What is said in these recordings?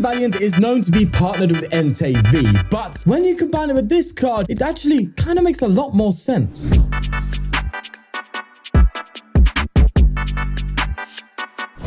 Iron Valiant is known to be partnered with Entei V, but when you combine it with this card, it actually kind of makes a lot more sense.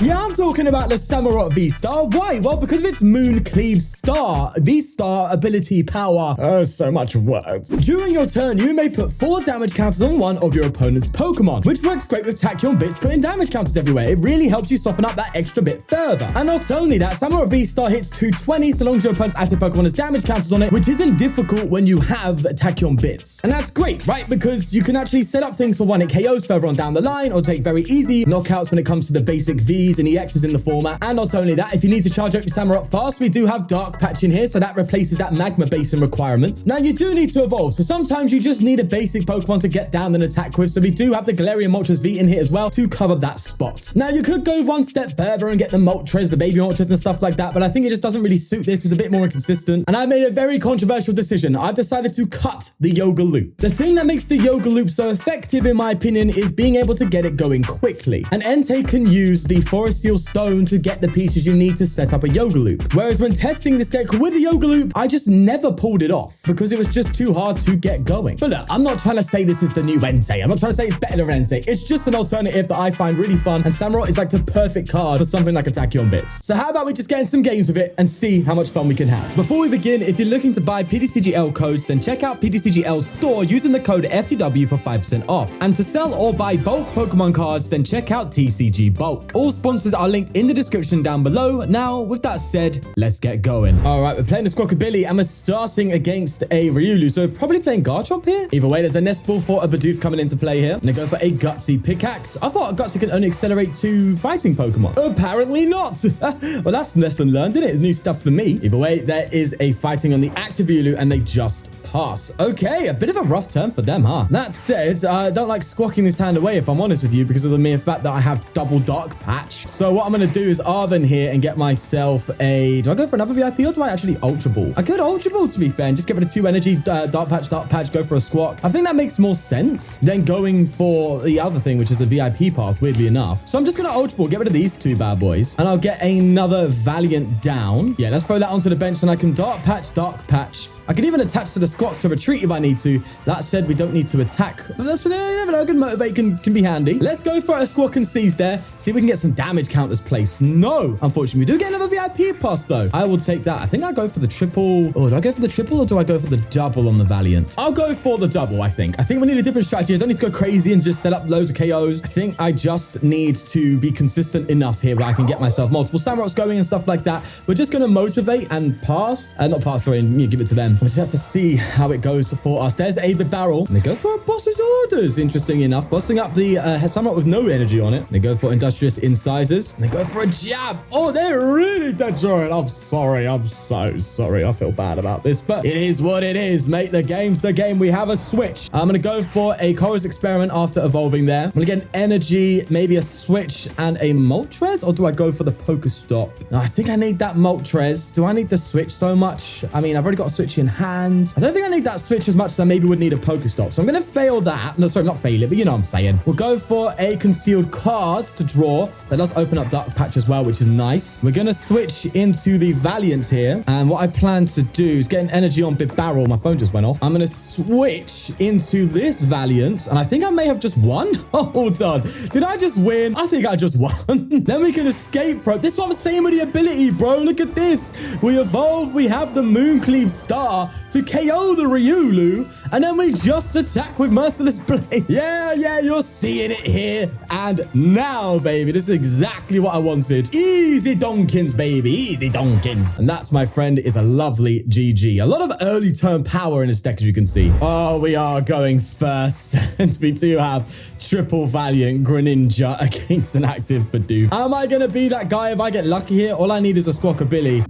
Yeah, I'm talking about the Samurott VSTAR. Why? Well, because of its Moon Cleave Star, VSTAR ability power. So much words. During your turn, you may put 4 damage counters on one of your opponent's Pokemon, which works great with Tachyon bits putting damage counters everywhere. It really helps you soften up that extra bit further. And not only that, Samurott VSTAR hits 220 so long as your opponent's active Pokemon has damage counters on it, which isn't difficult when you have Tachyon bits. And that's great, right? Because you can actually set up things for one-hit KOs further on down the line, or take very easy knockouts when it comes to the basic Vs and EXs in the format. And not only that, if you need to charge up your Samurott fast, we do have Dark Patch in here, so that replaces that Magma Basin requirement. Now, you do need to evolve, so sometimes you just need a basic Pokemon to get down and attack with, so we do have the Galarian Moltres V in here as well to cover that spot. Now, you could go one step further and get the Moltres, the baby Moltres and stuff like that, but I think it just doesn't really suit this. It's a bit more inconsistent, and I made a very controversial decision. I've decided to cut the Yoga Loop. The thing that makes the Yoga Loop so effective, in my opinion, is being able to get it going quickly, and Entei can use the Forest Seal Stone to get the pieces you need to set up a Yoga Loop. Whereas when testing this deck with a Yoga Loop, I just never pulled it off because it was just too hard to get going. But look, I'm not trying to say this is the new Entei. I'm not trying to say it's better than Entei. It's just an alternative that I find really fun, and Samurott is like the perfect card for something like Tachyon bits. So how about we just get in some games with it and see how much fun we can have. Before we begin, if you're looking to buy PTCGL codes, then check out PTCGL's store using the code FTW for 5% off. And to sell or buy bulk Pokemon cards, then check out TCG Bulk. All sponsors are linked in the description down below. Now, with that said, let's get going. All right, we're playing the Squawkabilly and we're starting against a Riolu, so we're probably playing Garchomp here. Either way, there's a Nest Ball for a Bidoof coming into play here. And they go for a Gutsy Pickaxe. I thought a Gutsy can only accelerate 2 fighting Pokemon. Apparently not. Well, that's lesson learned, isn't it? It's new stuff for me. Either way, there is a fighting on the active Riolu and they just pass. Okay, a bit of a rough turn for them, huh? That said, I don't like squawking this hand away, if I'm honest with you, because of the mere fact that I have double Dark Patch. So what I'm going to do is Arven here and get myself a... Do I go for another VIP or do I actually Ultra Ball? I could Ultra Ball, to be fair, and just get rid of 2 energy, Dark Patch, go for a Squawk. I think that makes more sense than going for the other thing, which is a VIP pass, weirdly enough. So I'm just going to Ultra Ball, get rid of these 2 bad boys, and I'll get another Valiant down. Yeah, let's throw that onto the bench, and I can Dark Patch. I can even attach to the Squawk to retreat if I need to. That said, we don't need to attack. But that's, you never know, good motivate can be handy. Let's go for a Squawk and Seize there. See if we can get some damage counters placed. No, unfortunately, we do get another VIP pass though. I will take that. I think I go for the triple. Oh, do I go for the triple or do I go for the double on the Valiant? I'll go for the double, I think. I think we need a different strategy. I don't need to go crazy and just set up loads of KOs. I think I just need to be consistent enough here where I can get myself multiple Samurotts going and stuff like that. We're just going to motivate and pass. Not pass, sorry, and give it to them. We just have to see how it goes for us. There's a barrel. And they go for a boss's orders. Interesting enough. Bossing up the Samurott with no energy on it. They go for industrious incisors. And they go for a jab. Oh, they're really dead short. I'm sorry. I'm so sorry. I feel bad about this, but it is what it is, mate. The game's the game. We have a switch. I'm going to go for a Colress experiment after evolving there. I'm going to get an energy, maybe a switch and a Moltres, or do I go for the PokéStop? No, I think I need that Moltres. Do I need the switch so much? I mean, I've already got a switch in hand. I don't think I need that switch as much as I maybe would need a PokéStop. So I'm going to fail that. No, sorry, not fail it, but you know what I'm saying. We'll go for a concealed card to draw. That does open up Dark Patch as well, which is nice. We're going to switch into the Valiant here. And what I plan to do is get an energy on Big Barrel. My phone just went off. I'm going to switch into this Valiant. And I think I may have just won. Oh, hold on. Did I just win? I think I just won. Then we can escape, bro. This is what I'm saying with the ability, bro. Look at this. We evolve. We have the Mooncleave Star to KO the Riolu, and then we just attack with Merciless Blade. Yeah, you're seeing it here. And now, baby, this is exactly what I wanted. Easy donkins, baby, easy donkins. And that, my friend, is a lovely GG. A lot of early turn power in this deck, as you can see. Oh, we are going first. And we do have triple Valiant Greninja against an active Bidoof. Am I going to be that guy if I get lucky here? All I need is a Squawkabilly.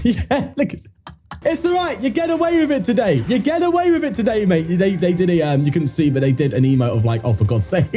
Yeah, look at It's all right. You get away with it today. You get away with it today, mate. They did a, you couldn't see, but they did an emote of like, oh, for God's sake.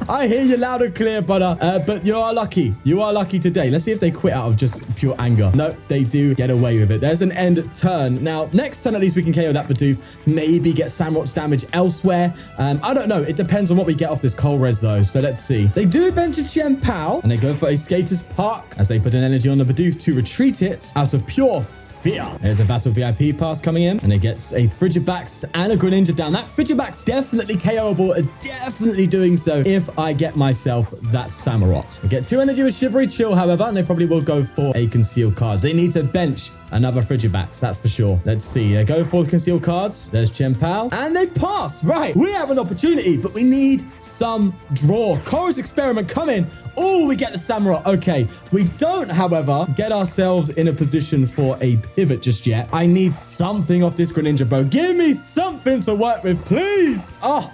I hear you loud and clear, brother. But you are lucky. You are lucky today. Let's see if they quit out of just pure anger. No, they do get away with it. There's an end turn. Now, next turn, at least we can KO that Bidoof. Maybe get Samurott's damage elsewhere. I don't know. It depends on what we get off this Colress, though. So let's see. They do bench a Gem PAL, and they go for a Skater's Park as they put an energy on the Bidoof to retreat it out of pure fear. There's a Battle VIP Pass coming in, and it gets a Frigibax and a Greninja down. That Frigibax definitely KOable, definitely doing so if I get myself that Samurott. I get 2 energy with Shivery Chill, however, and they probably will go for a concealed cards. They need to bench another Frigibax, that's for sure. Let's see. They go for the concealed cards. There's Gem PAL, and they pass. Right, we have an opportunity, but we need some draw. Chorus Experiment coming. Oh, we get the Samurott. Okay, we don't, however, get ourselves in a position for a pivot just yet. I need something off this Greninja, bro. Give me something to work with, please. All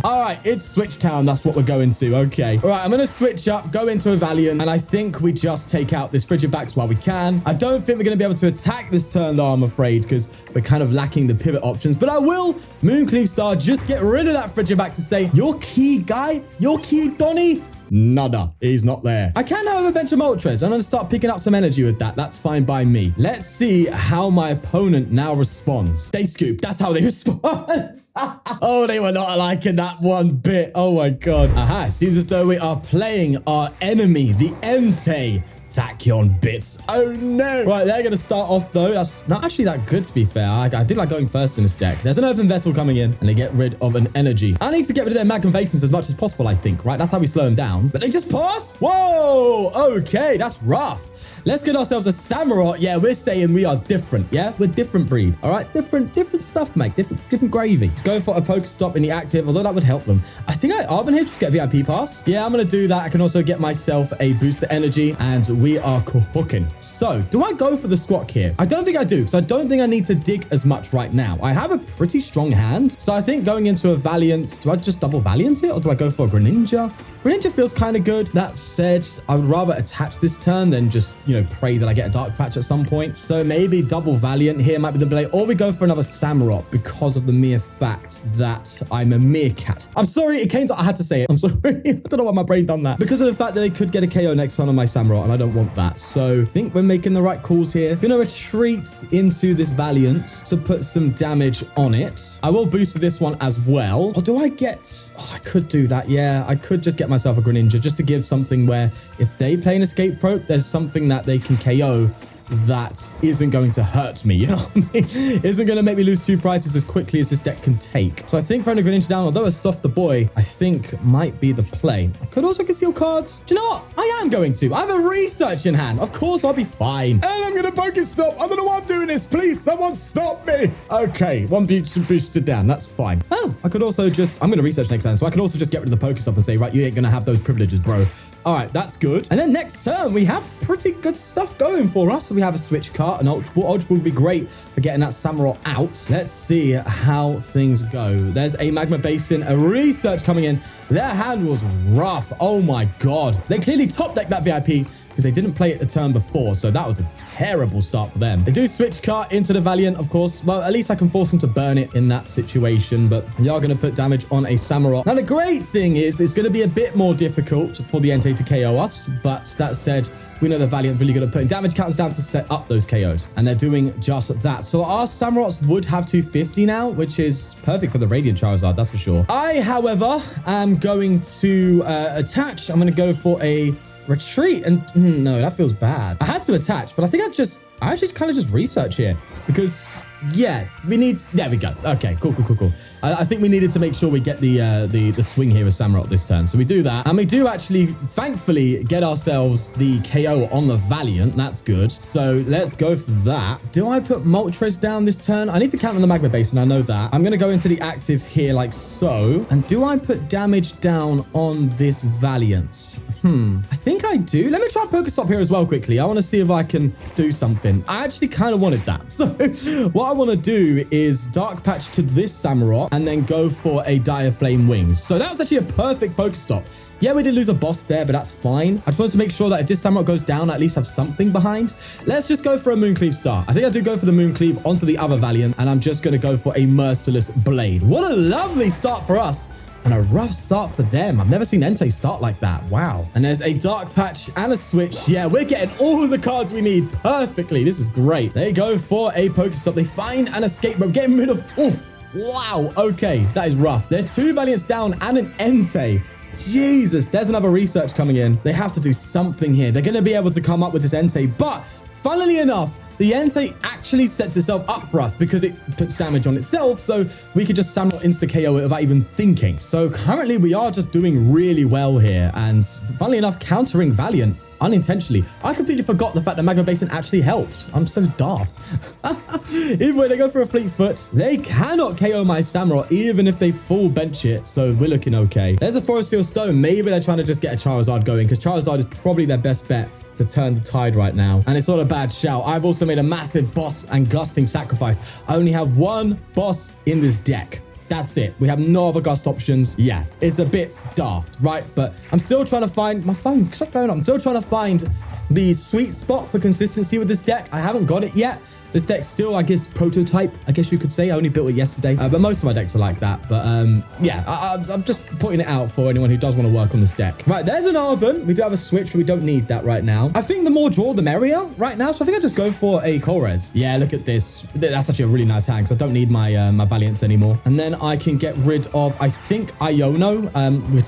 right, it's Switch Town. That's what we're going to. Okay. All right, I'm going to switch up, go into a Valiant, and I think we just take out this Frigibax while we can. I don't think we're going to be able to attack this turn, though, I'm afraid, because we're kind of lacking the pivot options. But I will VSTAR, just get rid of that Frigibax and say, your key guy, your key Donny, nada. He's not there. I can, however, bench a Moltres. I'm going to start picking up some energy with that. That's fine by me. Let's see how my opponent now responds. They scoop. That's how they respond. Oh, they were not liking that one bit. Oh, my God. Aha. Seems as though we are playing our enemy, the Entei Tachyon bits. Oh no. Right, they're going to start off though. That's not actually that good, to be fair. I did like going first in this deck. There's an Earthen Vessel coming in, and they get rid of an energy. I need to get rid of their Magma Basins as much as possible, I think, right? That's how we slow them down. But they just pass? Whoa. Okay, that's rough. Let's get ourselves a Samurott. Yeah, we're saying we are different. Yeah, we're different breed. All right, different stuff, mate. Different gravy. Let's go for a PokéStop in the active, although that would help them. I think Arven here just get VIP pass. Yeah, I'm gonna do that. I can also get myself a booster energy, and we are cooking. So, do I go for the Squawk here? I don't think I do, because I don't think I need to dig as much right now. I have a pretty strong hand, so I think going into a Valiant, do I just double Valiant it, or do I go for a Greninja? Greninja feels kind of good. That said, I would rather attach this turn than just, you know, pray that I get a Dark Patch at some point. So maybe double Valiant here might be the play, or we go for another Samurott because of the mere fact that I'm a meerkat. I'm sorry, it came to, I had to say it. I'm sorry. I don't know why my brain done that. Because of the fact that they could get a KO next turn on my Samurott, and I don't want that. So I think we're making the right calls here. Gonna retreat into this Valiant to put some damage on it. I will boost this one as well. Or do I get, oh, I could do that. Yeah, I could just get myself a Greninja just to give something where if they play an Escape Rope, there's something that they can KO that isn't going to hurt me, you know what I mean? Isn't going to make me lose 2 prices as quickly as this deck can take. So I think throwing a Greninja down, although a softer boy, I think might be the play. I could also conceal cards. Do you know what? I am going to. I have a research in hand. Of course, I'll be fine. And I'm going to PokéStop. I don't know why I'm doing this. Please, someone stop me. Okay, one booster down. That's fine. Oh, I could also just, I'm going to research next time. So I can also just get rid of the PokéStop and say, right, you ain't going to have those privileges, bro. All right, that's good. And then next turn, we have pretty good stuff going for us. So we have a Switch Cart, an Ultra Ball. Ultra Ball would be great for getting that Samurott out. Let's see how things go. There's a Magma Basin, a research coming in. Their hand was rough. Oh my God. They clearly top decked that VIP because they didn't play it the turn before. So that was a terrible start for them. They do Switch Cart into the Valiant, of course. Well, at least I can force them to burn it in that situation, but they are going to put damage on a Samurott. Now, the great thing is it's going to be a bit more difficult for the Entei to KO us, but that said, we know the Valiant really good at putting damage counters down to set up those KOs, and they're doing just that. So our Samurotts would have 250 now, which is perfect for the Radiant Charizard, that's for sure. I, however, am going to attach. I'm going to go for a retreat, and no, that feels bad. I had to attach, but I think I actually kind of just research here because yeah, we need, there we go. Okay, cool. I think we needed to make sure we get the swing here with Samurott this turn. So we do that. And we do actually, thankfully, get ourselves the KO on the Valiant. That's good. So let's go for that. Do I put Moltres down this turn? I need to count on the Magma Basin. I know that. I'm going to go into the active here like so. And do I put damage down on this Valiant? I think I do. Let me try PokéStop here as well quickly. I want to see if I can do something. I actually kind of wanted that. So what I want to do is Dark Patch to this Samurott and then go for a Dire Flame Wings. So that was actually a perfect PokéStop. Yeah, we did lose a boss there, but that's fine. I just wanted to make sure that if this Samurott goes down, I at least have something behind. Let's just go for a Mooncleave Star. I think I do go for the Mooncleave onto the other Valiant, and I'm just going to go for a Merciless Blade. What a lovely start for us. And a rough start for them. I've never seen Entei start like that. Wow. And there's a Dark Patch and a Switch. Yeah, we're getting all the cards we need perfectly. This is great. They go for a PokéStop. They find an Escape Rope. Getting rid of... Oof. Wow. Okay. That is rough. They're 2 Valiants down and an Entei. Jesus. There's another research coming in. They have to do something here. They're going to be able to come up with this Entei. But funnily enough, the Entei actually sets itself up for us because it puts damage on itself, so we could just Samurott insta-KO it without even thinking. So currently we are just doing really well here, and funnily enough, countering Valiant unintentionally. I completely forgot the fact that Magma Basin actually helps. I'm so daft. Either way, they go for a Fleet Foot. They cannot KO my Samurott even if they full bench it, so we're looking okay. There's a Forest Steel Stone. Maybe they're trying to just get a Charizard going because Charizard is probably their best bet to turn the tide right now. And it's not a bad shout. I've also made a massive boss and gusting sacrifice. I only have one boss in this deck. That's it. We have no other gust options. Yeah, it's a bit daft, right? But I'm still trying to find... My phone, stop going on. I'm still trying to find the sweet spot for consistency with this deck. I haven't got it yet. This deck's still, I guess, prototype, I guess you could say. I only built it yesterday, but most of my decks are like that. But yeah, I'm just putting it out for anyone who does want to work on this deck. Right, there's an Arven. We do have a Switch, but we don't need that right now. I think the more draw, the merrier right now. So I think I'll just go for a Colress. Yeah, look at this. That's actually a really nice hand because I don't need my my Valiants anymore. And then I can get rid of, I think, Iono. We're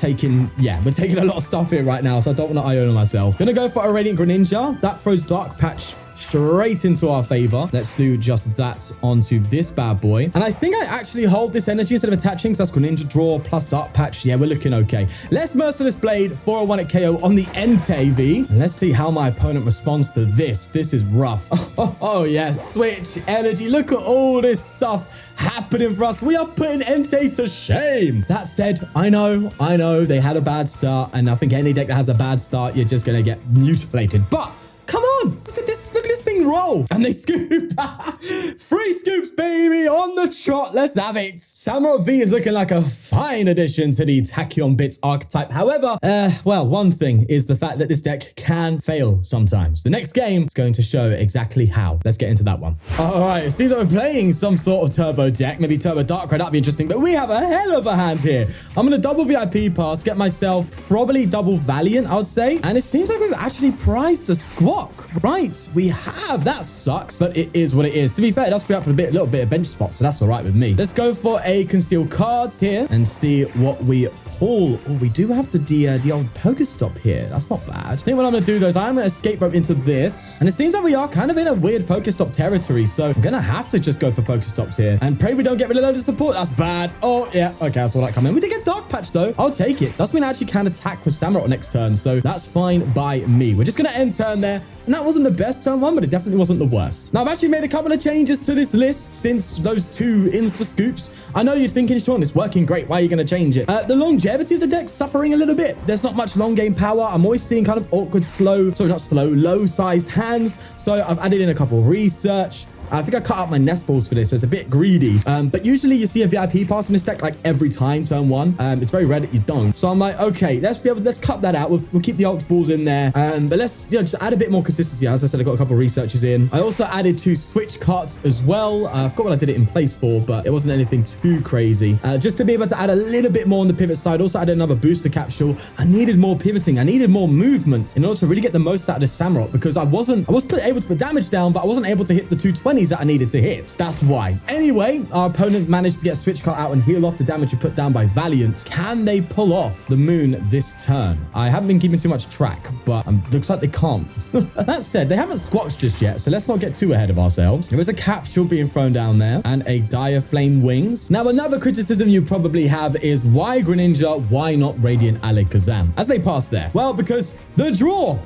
taking a lot of stuff here right now, so I don't want to Iono myself. Gonna go for a Radiant Greninja. That throws Dark Patch straight into our favor. Let's do just that onto this bad boy. And I think I actually hold this energy instead of attaching, so that's Greninja draw plus Dark Patch. Yeah, we're looking okay. Let's Merciless Blade, 401 at KO on the Entei V. And let's see how my opponent responds to this. This is rough. Oh yeah, Switch energy. Look at all this stuff happening for us. We are putting Entei to shame. That said, I know they had a bad start, and I think any deck that has a bad start, you're just gonna get mutilated. But come on, look at this thing roll. And they scoop. 3 scoops, baby, on the trot. Let's have it. Samurott V is looking like a fine addition to the Tachyon Bits archetype. However, well, one thing is the fact that this deck can fail sometimes. The next game is going to show exactly how. Let's get into that one. All right, it seems like we're playing some sort of turbo deck, maybe turbo dark red. That'd be interesting, but we have a hell of a hand here. I'm going to double VIP pass, get myself probably double Valiant, I would say. And it seems like we've actually prized a Squawk. Right, we have. That sucks, but it is what it is. To be fair, it does free up a little bit of bench spots, so that's all right with me. Let's go for a concealed cards here and see what we pull. Oh, we do have the old PokéStop here. That's not bad. I think what I'm going to do, though, is I'm going to Escape Rope into this. And it seems like we are kind of in a weird PokéStop territory, so I'm going to have to just go for PokéStops here. And pray we don't get rid of loads of support. That's bad. Oh, yeah. Okay, I saw that coming. We did get Dark Patch, though. I'll take it. That's when I actually can attack with Samurott next turn, so that's fine by me. We're just going to end turn there. And that wasn't the best turn one, but it definitely wasn't the worst. Now, I've actually made a couple of changes to this list since those 2 Insta-Scoops. I know you're thinking, Sean, it's working great. Why are you going to change it? The longevity of the deck's suffering a little bit. There's not much long game power. I'm always seeing kind of awkward, low-sized hands. So I've added in a couple of research. I think I cut out my nest balls for this, so it's a bit greedy. But usually you see a VIP pass in this deck like every time, turn 1. It's very rare that you don't. So I'm like, okay, let's cut that out. We'll keep the Ultra Balls in there. But let's, just add a bit more consistency. As I said, I got a couple of researches in. I also added 2 Switch Carts as well. I forgot what I did it in place for, but it wasn't anything too crazy. Just to be able to add a little bit more on the pivot side. Also added another booster capsule. I needed more pivoting. I needed more movement in order to really get the most out of this Samurott, because I was able to put damage down, but I wasn't able to hit the 220s that I needed to hit. That's why. Anyway, our opponent managed to get Switch Cart out and heal off the damage we put down by Valiant. Can they pull off the moon this turn? I haven't been keeping too much track, but looks like they can't. That said, they haven't squawked just yet, so let's not get too ahead of ourselves. There is a capsule being thrown down there and a Dire Flame Wings. Now, another criticism you probably have is why Greninja, why not Radiant Alakazam as they pass there? Well, because the draw.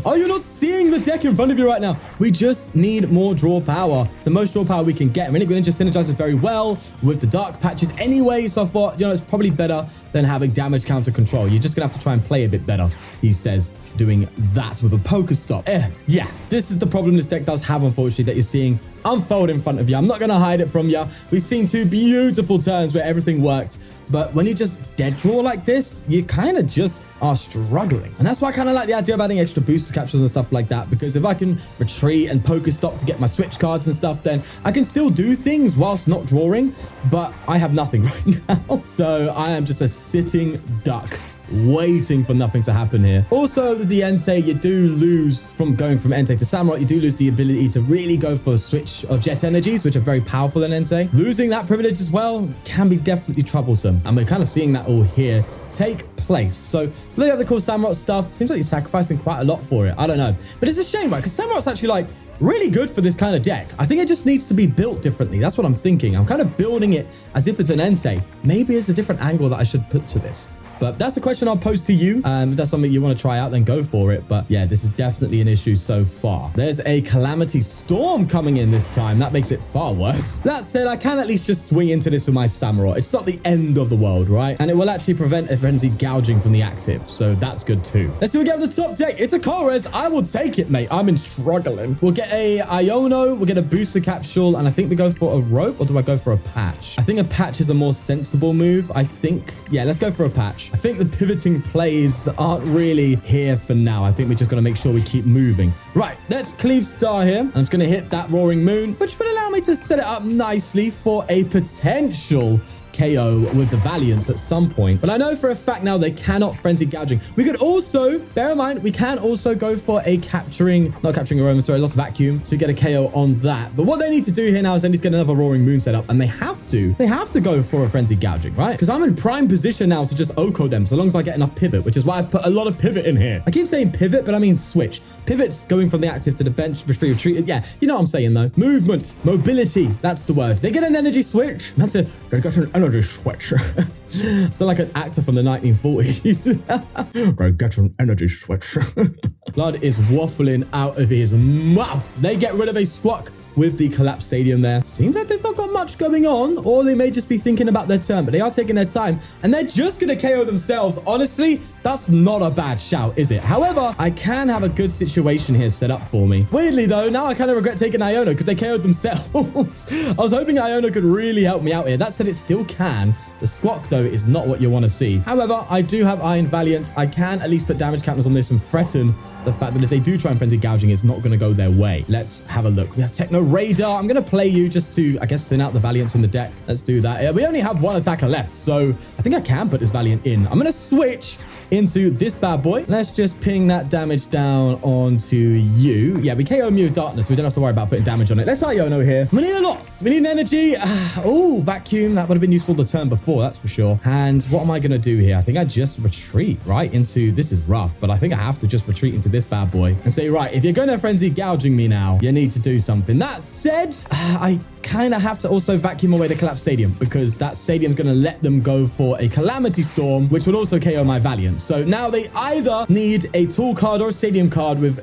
Are you not seeing the deck in front of you right now? We just need more draw power. The most draw power we can get. Radiant Greninja synergizes very well with the Dark Patches anyway, so I thought, it's probably better than having damage counter control. You're just gonna have to try and play a bit better, he says. doing that with a PokéStop. Yeah, this is the problem this deck does have, unfortunately, that you're seeing unfold in front of you. I'm not going to hide it from you. We've seen 2 beautiful turns where everything worked. But when you just dead draw like this, you kind of just are struggling. And that's why I kind of like the idea of adding extra booster capsules and stuff like that, because if I can retreat and PokéStop to get my switch cards and stuff, then I can still do things whilst not drawing, but I have nothing right now. So I am just a sitting duck, waiting for nothing to happen here. Also, with the Entei, you do lose from going from Entei to Samurott. You do lose the ability to really go for Switch or Jet Energies, which are very powerful in Entei. Losing that privilege as well can be definitely troublesome. And we're kind of seeing that all here take place. So look at the cool Samurott stuff. Seems like you're sacrificing quite a lot for it. I don't know. But it's a shame, right? Because Samurott's actually like really good for this kind of deck. I think it just needs to be built differently. That's what I'm thinking. I'm kind of building it as if it's an Entei. Maybe it's a different angle that I should put to this. But that's a question I'll pose to you. If that's something you want to try out, then go for it. But yeah, this is definitely an issue so far. There's a Calamity Storm coming in this time. That makes it far worse. That said, I can at least just swing into this with my Samurott. It's not the end of the world, right? And it will actually prevent a Frenzy gouging from the active. So that's good too. Let's see what we get on the top deck. It's a Colress. I will take it, mate. I'm struggling. We'll get a Iono. We'll get a booster capsule. And I think we go for a rope, or do I go for a patch? I think a patch is a more sensible move. I think, yeah, let's go for a patch. I think the pivoting plays aren't really here for now. I think we're just going to make sure we keep moving. Right, let's cleave star here. I'm just going to hit that Roaring Moon, which would allow me to set it up nicely for a potential KO with the Valiants at some point. But I know for a fact now they cannot frenzy gouging. We could also, bear in mind, we can also go for a not capturing aroma, sorry, Lost Vacuum to get a KO on that. But what they need to do here now is they need to get another Roaring Moon set up, and they have to go for a frenzy gouging, right? Because I'm in prime position now to just Oko them so long as I get enough pivot, which is why I've put a lot of pivot in here. I keep saying pivot, but I mean switch. Pivot's going from the active to the bench, retreat. Yeah, you know what I'm saying though. Movement, mobility, that's the word. They get an energy switch. That's it. They got an energy switch. So like an actor from the 1940s. Go get an energy switch. Blood is waffling out of his mouth. They get rid of a Squawk with the collapsed stadium there. Seems like they've not got much going on, or they may just be thinking about their turn, but they are taking their time, and they're just going to KO themselves. Honestly, that's not a bad shout, is it? However, I can have a good situation here set up for me. Weirdly, though, now I kind of regret taking Iono because they KO'd themselves. I was hoping Iono could really help me out here. That said, it still can. The Squawk, though, is not what you want to see. However, I do have Iron Valiant. I can at least put damage counters on this and threaten the fact that if they do try and frenzy gouging, it's not going to go their way. Let's have a look. We have Techno Radar. I'm going to play you just to, I guess, thin out the Valiants in the deck. Let's do that. We only have one attacker left, so I think I can put this Valiant in. I'm going to switch into this bad boy. Let's just ping that damage down onto you. Yeah, we KO Mew Darkness. We don't have to worry about putting damage on it. Let's Iono here. We need a lot. We need an energy. Oh, Vacuum. That would have been useful the turn before, that's for sure. And what am I going to do here? I think I just retreat right into, this is rough, but I think I have to just retreat into this bad boy and say, right, if you're going to frenzy gouging me now, you need to do something. That said, I kind of have to also vacuum away the collapsed stadium because that stadium's going to let them go for a Calamity Storm, which would also KO my Valiant. So now they either need a tool card or a stadium card with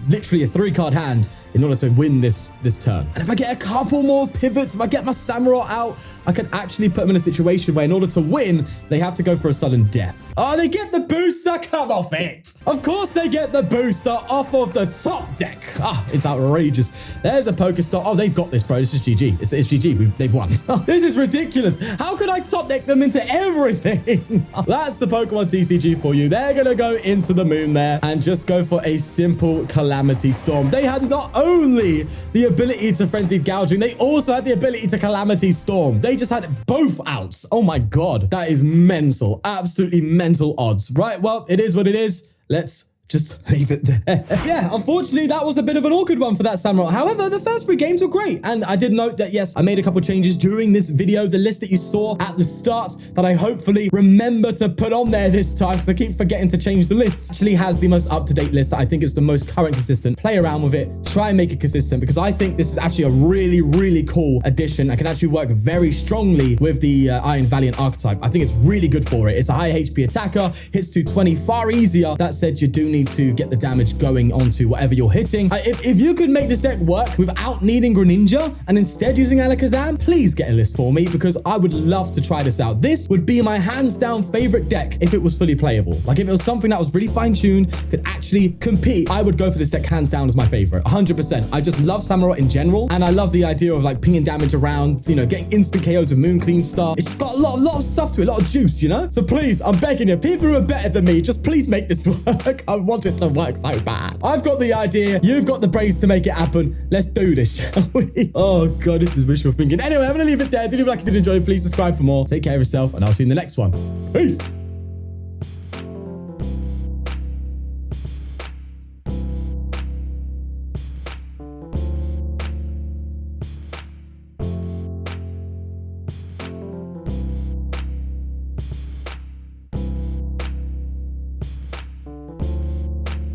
literally a 3-card hand in order to win this turn. And if I get a couple more pivots, if I get my Samurott out, I can actually put them in a situation where in order to win, they have to go for a sudden death. Oh, they get the booster? Come off it. Of course they get the booster off of the top deck. Ah, it's outrageous. There's a PokéStop. Oh, they've got this, bro. This is GG. It's GG. They've won. This is ridiculous. How could I top deck them into everything? That's the Pokemon TCG for you. They're going to go into the moon there and just go for a simple Calamity Storm. They had not only the ability to frenzy gouging, they also had the ability to Calamity Storm. They just had both outs. Oh my God. That is mental. Absolutely mental odds. Right, well, it is what it is. Let's just leave it there. Yeah, unfortunately, that was a bit of an awkward one for that Samurott. However, the first 3 games were great. And I did note that, yes, I made a couple changes during this video. The list that you saw at the start that I hopefully remember to put on there this time, because I keep forgetting to change the list, actually has the most up-to-date list that I think is the most current consistent. Play around with it. Try and make it consistent, because I think this is actually a really, really cool addition. I can actually work very strongly with the Iron Valiant archetype. I think it's really good for it. It's a high HP attacker, hits 220 far easier. That said, you do need to get the damage going onto whatever you're hitting. If you could make this deck work without needing Greninja and instead using Alakazam, please get a list for me because I would love to try this out. This would be my hands down favorite deck if it was fully playable. Like if it was something that was really fine-tuned, could actually compete, I would go for this deck hands down as my favorite, 100%. I just love Samurott in general, and I love the idea of like pinging damage around, you know, getting instant KOs with Moon Cleave Star. It's got a lot of stuff to it, a lot of juice, you know? So please, I'm begging you, people who are better than me, just please make this work. I want it to work so bad. I've got the idea, you've got the brains to make it happen. Let's do this, shall we? Oh God, this is wishful thinking. Anyway, I'm gonna leave it there. Did you like it, did you enjoy it? Please subscribe for more. Take care of yourself, and I'll see you in the next one. Peace.